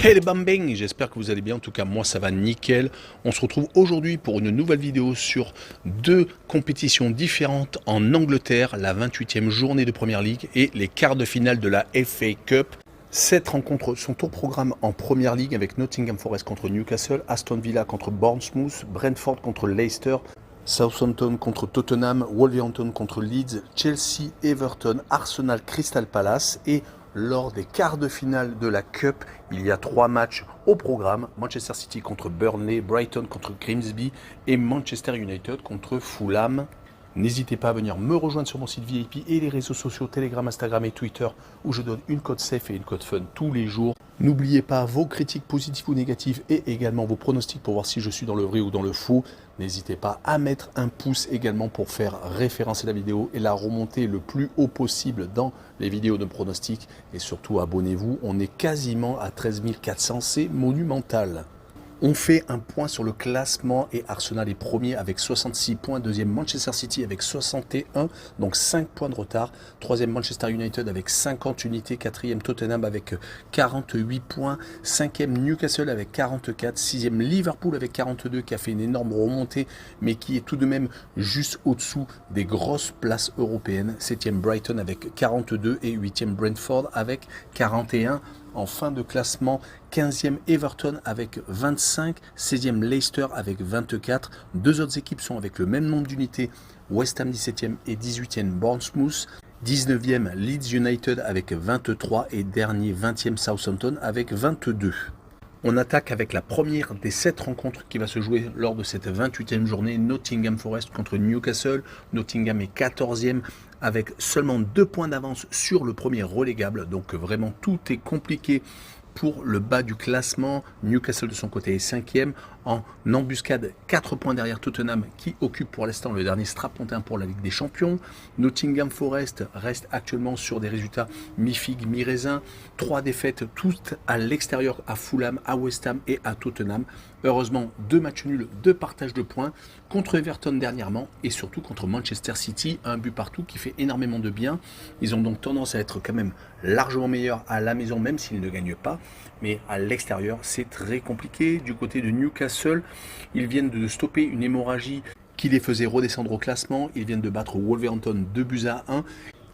Hey les bambins, j'espère que vous allez bien, en tout cas moi ça va nickel. On se retrouve aujourd'hui pour une nouvelle vidéo sur deux compétitions différentes en Angleterre, la 28e journée de Premier League et les quarts de finale de la FA Cup. Cette rencontres sont au programme en Premier League avec Nottingham Forest contre Newcastle, Aston Villa contre Bournemouth, Brentford contre Leicester, Southampton contre Tottenham, Wolverhampton contre Leeds, Chelsea, Everton, Arsenal, Crystal Palace et lors des quarts de finale de la Cup, il y a 3 matchs au programme. Manchester City contre Burnley, Brighton contre Grimsby et Manchester United contre Fulham. N'hésitez pas à venir me rejoindre sur mon site VIP et les réseaux sociaux Telegram, Instagram et Twitter où je donne une code safe et une code fun tous les jours. N'oubliez pas vos critiques positives ou négatives et également vos pronostics pour voir si je suis dans le vrai ou dans le faux. N'hésitez pas à mettre un pouce également pour faire référencer la vidéo et la remonter le plus haut possible dans les vidéos de pronostics. Et surtout abonnez-vous, on est quasiment à 13 400, c'est monumental. On fait un point sur le classement et Arsenal est premier avec 66 points. Deuxième Manchester City avec 61, donc 5 points de retard. Troisième Manchester United avec 50 unités. Quatrième Tottenham avec 48 points. Cinquième Newcastle avec 44. Sixième Liverpool avec 42 qui a fait une énorme remontée mais qui est tout de même juste au-dessous des grosses places européennes. Septième Brighton avec 42 et huitième Brentford avec 41. En fin de classement, 15e Everton avec 25, 16e Leicester avec 24. Deux autres équipes sont avec le même nombre d'unités, West Ham 17e et 18e Bournemouth. 19e Leeds United avec 23 et dernier 20e Southampton avec 22. On attaque avec la première des 7 rencontres qui va se jouer lors de cette 28e journée. Nottingham Forest contre Newcastle. Nottingham est 14e avec seulement 2 points d'avance sur le premier relégable. Donc vraiment tout est compliqué pour le bas du classement. Newcastle de son côté est 5e en embuscade, 4 points derrière Tottenham qui occupe pour l'instant le dernier strapontin pour la Ligue des Champions. Nottingham Forest reste actuellement sur des résultats mi-figue, mi-raisin. 3 défaites toutes à l'extérieur à Fulham, à West Ham et à Tottenham. Heureusement 2 matchs nuls, 2 partages de points contre Everton dernièrement et surtout contre Manchester City, un but partout qui fait énormément de bien. Ils ont donc tendance à être quand même largement meilleurs à la maison même s'ils ne gagnent pas, mais à l'extérieur c'est très compliqué. Du côté de Newcastle, ils viennent de stopper une hémorragie qui les faisait redescendre au classement. Ils viennent de battre Wolverhampton 2-1.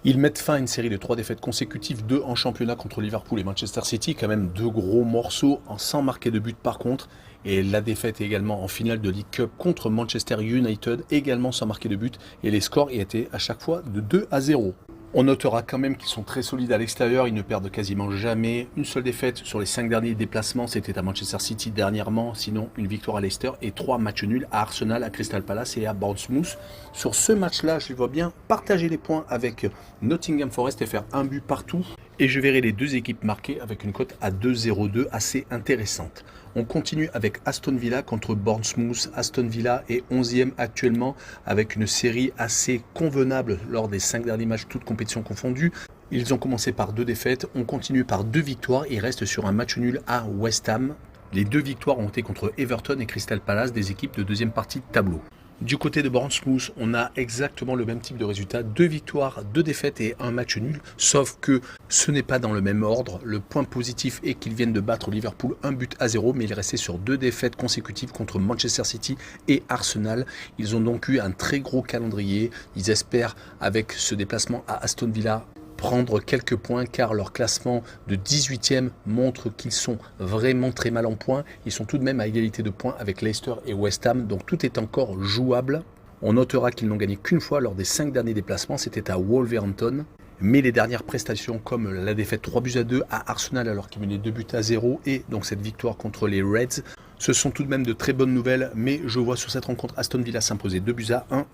Ils mettent fin à une série de 3 défaites consécutives, 2 en championnat contre Liverpool et Manchester City, quand même 2 gros morceaux sans marquer de but par contre. Et la défaite également en finale de League Cup contre Manchester United, également sans marquer de but. Et les scores y étaient à chaque fois de 2-0. On notera quand même qu'ils sont très solides à l'extérieur, ils ne perdent quasiment jamais. Une seule défaite sur les 5 derniers déplacements, c'était à Manchester City dernièrement, sinon une victoire à Leicester et 3 matchs nuls à Arsenal, à Crystal Palace et à Bournemouth. Sur ce match-là, je les vois bien partager les points avec Nottingham Forest et faire un but partout. Et je verrai les deux équipes marquées avec une cote à 2,02 assez intéressante. On continue avec Aston Villa contre Bournemouth. Aston Villa est 11e actuellement avec une série assez convenable lors des 5 derniers matchs, toutes compétitions confondues. Ils ont commencé par 2 défaites, on continue par 2 victoires et restent sur un match nul à West Ham. Les 2 victoires ont été contre Everton et Crystal Palace, des équipes de deuxième partie de tableau. Du côté de Bournemouth, on a exactement le même type de résultat, 2 victoires, 2 défaites et un match nul, sauf que ce n'est pas dans le même ordre. Le point positif est qu'ils viennent de battre Liverpool 1-0, mais ils restaient sur 2 défaites consécutives contre Manchester City et Arsenal. Ils ont donc eu un très gros calendrier. Ils espèrent, avec ce déplacement à Aston Villa, prendre quelques points car leur classement de 18e montre qu'ils sont vraiment très mal en points. Ils sont tout de même à égalité de points avec Leicester et West Ham, donc tout est encore jouable. On notera qu'ils n'ont gagné qu'une fois lors des 5 derniers déplacements, c'était à Wolverhampton. Mais les dernières prestations comme la défaite 3-2 à Arsenal alors qu'ils menaient 2-0 et donc cette victoire contre les Reds, ce sont tout de même de très bonnes nouvelles, mais je vois sur cette rencontre Aston Villa s'imposer 2-1.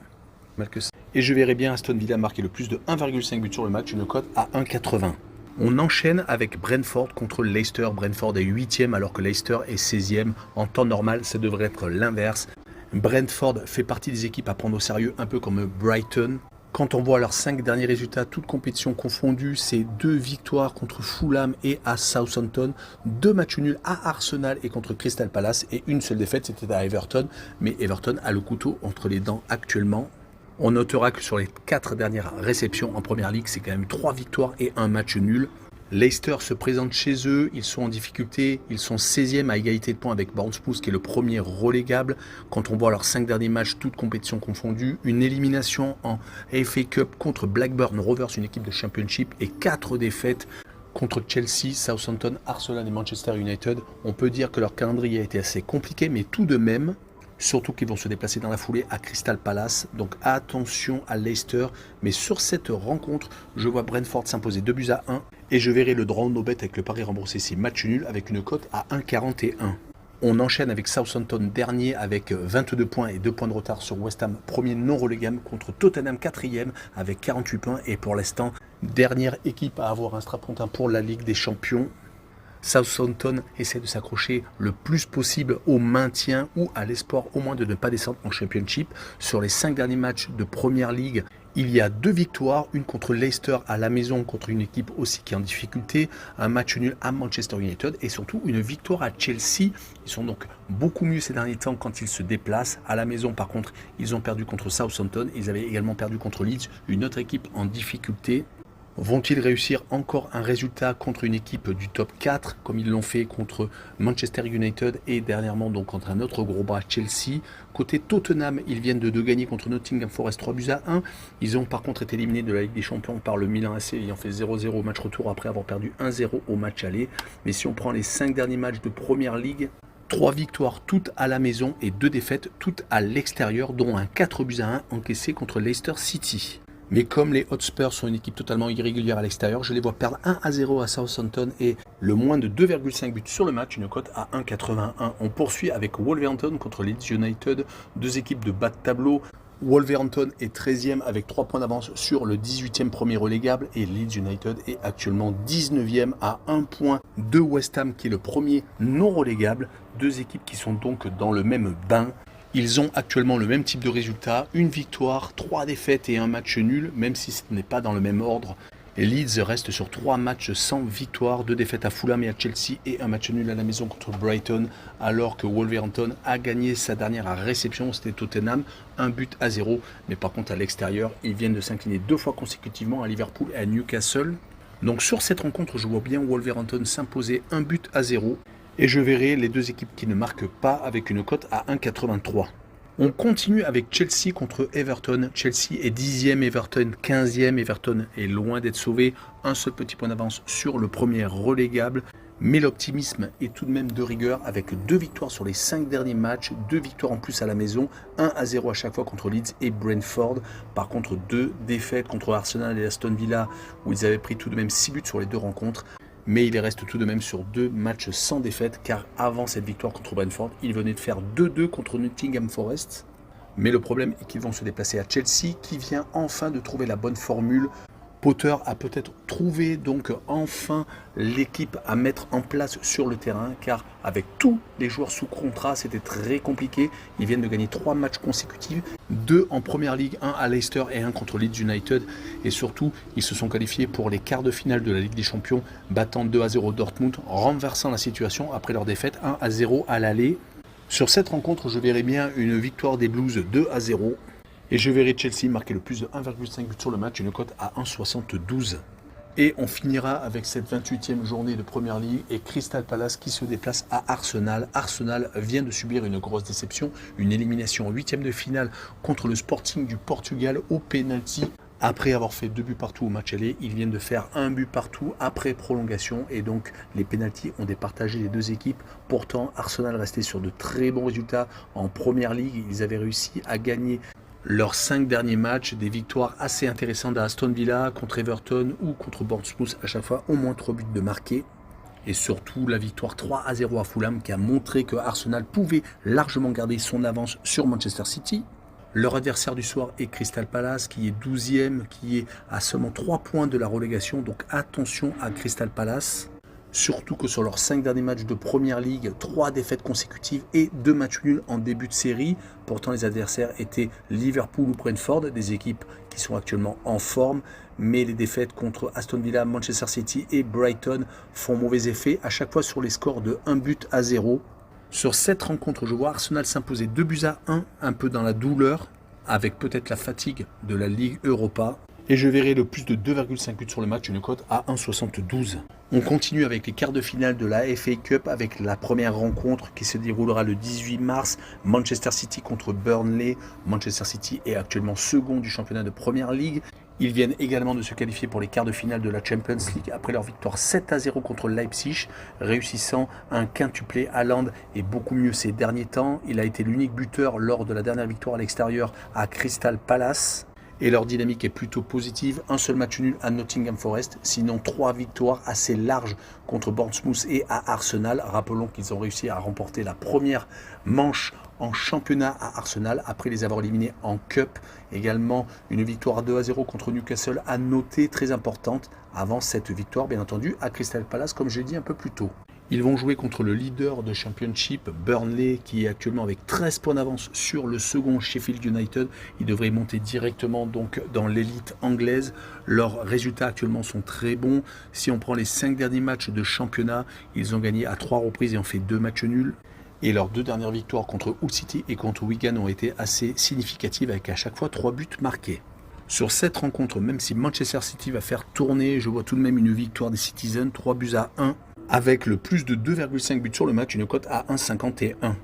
Et je verrai bien Aston Villa marquer le plus de 1,5 but sur le match, une cote à 1,80. On enchaîne avec Brentford contre Leicester. Brentford est 8e alors que Leicester est 16e. En temps normal, ça devrait être l'inverse. Brentford fait partie des équipes à prendre au sérieux, un peu comme Brighton. Quand on voit leurs 5 derniers résultats, toutes compétitions confondues, c'est 2 victoires contre Fulham et à Southampton, 2 matchs nuls à Arsenal et contre Crystal Palace et une seule défaite, c'était à Everton. Mais Everton a le couteau entre les dents actuellement. On notera que sur les 4 dernières réceptions en Première Ligue, c'est quand même 3 victoires et un match nul. Leicester se présente chez eux, ils sont en difficulté, ils sont 16e à égalité de points avec Bournemouth qui est le premier relégable. Quand on voit leurs 5 derniers matchs, toutes compétitions confondues, une élimination en FA Cup contre Blackburn Rovers, une équipe de Championship, et 4 défaites contre Chelsea, Southampton, Arsenal et Manchester United. On peut dire que leur calendrier a été assez compliqué, mais tout de même, surtout qu'ils vont se déplacer dans la foulée à Crystal Palace. Donc attention à Leicester. Mais sur cette rencontre, je vois Brentford s'imposer 2-1 et je verrai le draw no bet avec le pari remboursé ici, match nul avec une cote à 1,41. On enchaîne avec Southampton dernier avec 22 points et 2 points de retard sur West Ham, premier non relégable, contre Tottenham 4e avec 48 points et pour l'instant dernière équipe à avoir un strapontin pour la Ligue des Champions. Southampton essaie de s'accrocher le plus possible au maintien ou à l'espoir au moins de ne pas descendre en Championship. Sur les 5 derniers matchs de Première Ligue, il y a 2 victoires, une contre Leicester à la maison contre une équipe aussi qui est en difficulté, un match nul à Manchester United et surtout une victoire à Chelsea. Ils sont donc beaucoup mieux ces derniers temps quand ils se déplacent. À la maison par contre, ils ont perdu contre Southampton, ils avaient également perdu contre Leeds, une autre équipe en difficulté. Vont-ils réussir encore un résultat contre une équipe du top 4 comme ils l'ont fait contre Manchester United et dernièrement donc contre un autre gros bras Chelsea? Côté Tottenham, ils viennent de gagner contre Nottingham Forest 3-1. Ils ont par contre été éliminés de la Ligue des Champions par le Milan AC ayant fait 0-0 au match retour après avoir perdu 1-0 au match aller. Mais si on prend les 5 derniers matchs de Première Ligue, 3 victoires toutes à la maison et 2 défaites toutes à l'extérieur, dont un 4-1 encaissé contre Leicester City. Mais comme les Hotspurs sont une équipe totalement irrégulière à l'extérieur, je les vois perdre 1-0 à Southampton et le moins de 2,5 buts sur le match, une cote à 1,81. On poursuit avec Wolverhampton contre Leeds United, 2 équipes de bas de tableau. Wolverhampton est 13e avec 3 points d'avance sur le 18e premier relégable et Leeds United est actuellement 19e à 1 point de West Ham qui est le premier non relégable. 2 équipes qui sont donc dans le même bain. Ils ont actuellement le même type de résultat, une victoire, 3 défaites et un match nul, même si ce n'est pas dans le même ordre. Et Leeds reste sur 3 matchs sans victoire, 2 défaites à Fulham et à Chelsea et un match nul à la maison contre Brighton, alors que Wolverhampton a gagné sa dernière réception, c'était Tottenham, 1-0. Mais par contre à l'extérieur, ils viennent de s'incliner 2 fois consécutivement à Liverpool et à Newcastle. Donc sur cette rencontre, je vois bien Wolverhampton s'imposer 1-0. Et je verrai les 2 équipes qui ne marquent pas avec une cote à 1,83. On continue avec Chelsea contre Everton. Chelsea est 10e, Everton 15e. Everton est loin d'être sauvé. Un seul petit point d'avance sur le premier relégable. Mais l'optimisme est tout de même de rigueur avec 2 victoires sur les 5 derniers matchs. 2 victoires en plus à la maison. 1-0 à chaque fois contre Leeds et Brentford. Par contre 2 défaites contre Arsenal et Aston Villa où ils avaient pris tout de même 6 buts sur les 2 rencontres. Mais il reste tout de même sur 2 matchs sans défaite, car avant cette victoire contre Brentford, ils venaient de faire 2-2 contre Nottingham Forest. Mais le problème est qu'ils vont se déplacer à Chelsea, qui vient enfin de trouver la bonne formule. Potter a peut-être trouvé donc enfin l'équipe à mettre en place sur le terrain, car avec tous les joueurs sous contrat, c'était très compliqué. Ils viennent de gagner 3 matchs consécutifs, 2 en Première Ligue, 1 à Leicester et 1 contre Leeds United. Et surtout, ils se sont qualifiés pour les quarts de finale de la Ligue des Champions, battant 2-0 Dortmund, renversant la situation après leur défaite 1-0 à l'aller. Sur cette rencontre, je verrai bien une victoire des Blues 2-0. Et je verrai Chelsea marquer le plus de 1,5 but sur le match, une cote à 1,72. Et on finira avec cette 28e journée de Première Ligue et Crystal Palace qui se déplace à Arsenal. Arsenal vient de subir une grosse déception, une élimination en 8e de finale contre le Sporting du Portugal au pénalty. Après avoir fait 2 buts partout au match aller, ils viennent de faire 1 but partout après prolongation et donc les pénaltys ont départagé les 2 équipes. Pourtant, Arsenal restait sur de très bons résultats en Première Ligue. Ils avaient réussi à gagner leurs 5 derniers matchs, des victoires assez intéressantes à Aston Villa, contre Everton ou contre Bournemouth, à chaque fois au moins 3 buts de marqués. Et surtout la victoire 3-0 à Fulham qui a montré que Arsenal pouvait largement garder son avance sur Manchester City. Leur adversaire du soir est Crystal Palace qui est 12e, qui est à seulement 3 points de la relégation. Donc attention à Crystal Palace. Surtout que sur leurs 5 derniers matchs de Première Ligue, 3 défaites consécutives et 2 matchs nuls en début de série. Pourtant, les adversaires étaient Liverpool ou Brentford, des équipes qui sont actuellement en forme. Mais les défaites contre Aston Villa, Manchester City et Brighton font mauvais effet, à chaque fois sur les scores de 1-0. Sur cette rencontre, je vois Arsenal s'imposer 2-1, un peu dans la douleur, avec peut-être la fatigue de la Ligue Europa. Et je verrai le plus de 2,5 buts sur le match, une cote à 1,72. On continue avec les quarts de finale de la FA Cup avec la première rencontre qui se déroulera le 18 mars. Manchester City contre Burnley. Manchester City est actuellement second du championnat de Première Ligue. Ils viennent également de se qualifier pour les quarts de finale de la Champions League après leur victoire 7-0 contre Leipzig, réussissant un quintuplé. Haaland est beaucoup mieux ces derniers temps. Il a été l'unique buteur lors de la dernière victoire à l'extérieur à Crystal Palace. Et leur dynamique est plutôt positive. Un seul match nul à Nottingham Forest, sinon 3 victoires assez larges contre Bournemouth et à Arsenal. Rappelons qu'ils ont réussi à remporter la première manche en championnat à Arsenal après les avoir éliminés en Cup. Également une victoire 2-0 contre Newcastle à noter, très importante, avant cette victoire bien entendu à Crystal Palace comme je l'ai dit un peu plus tôt. Ils vont jouer contre le leader de Championship, Burnley, qui est actuellement avec 13 points d'avance sur le second Sheffield United. Ils devraient monter directement donc dans l'élite anglaise. Leurs résultats actuellement sont très bons. Si on prend les 5 derniers matchs de championnat, ils ont gagné à 3 reprises et ont fait 2 matchs nuls. Et leurs 2 dernières victoires contre Hull City et contre Wigan ont été assez significatives avec à chaque fois 3 buts marqués. Sur cette rencontre, même si Manchester City va faire tourner, je vois tout de même une victoire des Citizens, 3-1. Avec le plus de 2,5 buts sur le match, une cote à 1,51.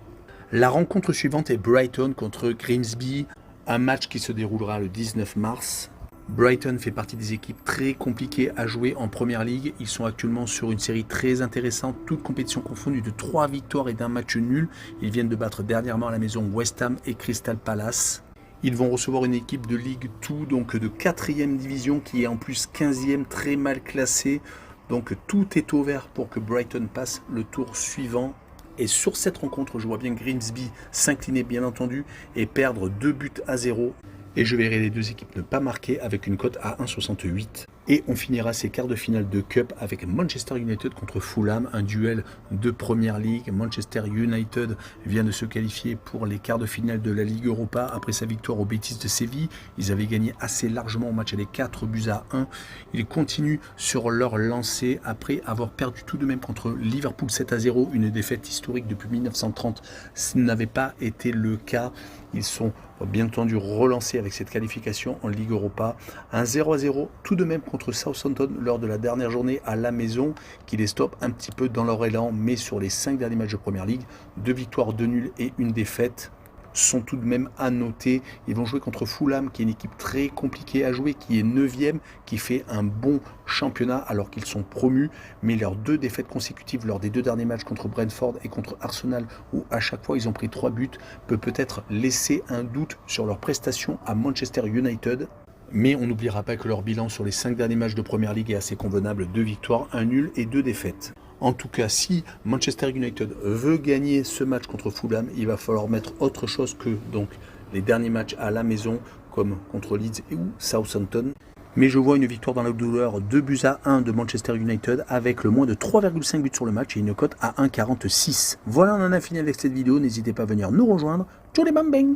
La rencontre suivante est Brighton contre Grimsby, un match qui se déroulera le 19 mars. Brighton fait partie des équipes très compliquées à jouer en Première Ligue. Ils sont actuellement sur une série très intéressante, toutes compétitions confondues, de 3 victoires et d'un match nul. Ils viennent de battre dernièrement à la maison West Ham et Crystal Palace. Ils vont recevoir une équipe de Ligue 2, donc de 4e division, qui est en plus 15e, très mal classée. Donc tout est ouvert pour que Brighton passe le tour suivant. Et sur cette rencontre, je vois bien Grimsby s'incliner bien entendu et perdre 2-0. Et je verrai les deux équipes ne pas marquer avec une cote à 1,68. Et on finira ces quarts de finale de Cup avec Manchester United contre Fulham, un duel de Première Ligue. Manchester United vient de se qualifier pour les quarts de finale de la Ligue Europa après sa victoire au Betis de Séville. Ils avaient gagné assez largement au match aller 4-1. Ils continuent sur leur lancée après avoir perdu tout de même contre Liverpool 7-0, une défaite historique depuis 1930. Ce n'avait pas été le cas. Ils sont bien entendu relancés avec cette qualification en Ligue Europa. Un 0-0 tout de même contre Southampton lors de la dernière journée à la maison qui les stoppe un petit peu dans leur élan, mais sur les 5 derniers matchs de Première Ligue, 2 victoires, 2 nuls et une défaite sont tout de même à noter. Ils vont jouer contre Fulham qui est une équipe très compliquée à jouer, qui est 9e, qui fait un bon championnat alors qu'ils sont promus, mais leurs 2 défaites consécutives lors des 2 derniers matchs contre Brentford et contre Arsenal où à chaque fois ils ont pris 3 buts peut peut-être laisser un doute sur leur prestation à Manchester United. Mais on n'oubliera pas que leur bilan sur les 5 derniers matchs de Première Ligue est assez convenable, 2 victoires, 1 nul et 2 défaites. En tout cas, si Manchester United veut gagner ce match contre Fulham, il va falloir mettre autre chose que donc les derniers matchs à la maison, comme contre Leeds ou Southampton. Mais je vois une victoire dans la douleur, 2-1 de Manchester United avec le moins de 3,5 buts sur le match et une cote à 1,46. Voilà, on en a fini avec cette vidéo. N'hésitez pas à venir nous rejoindre. Tchou les bam bang!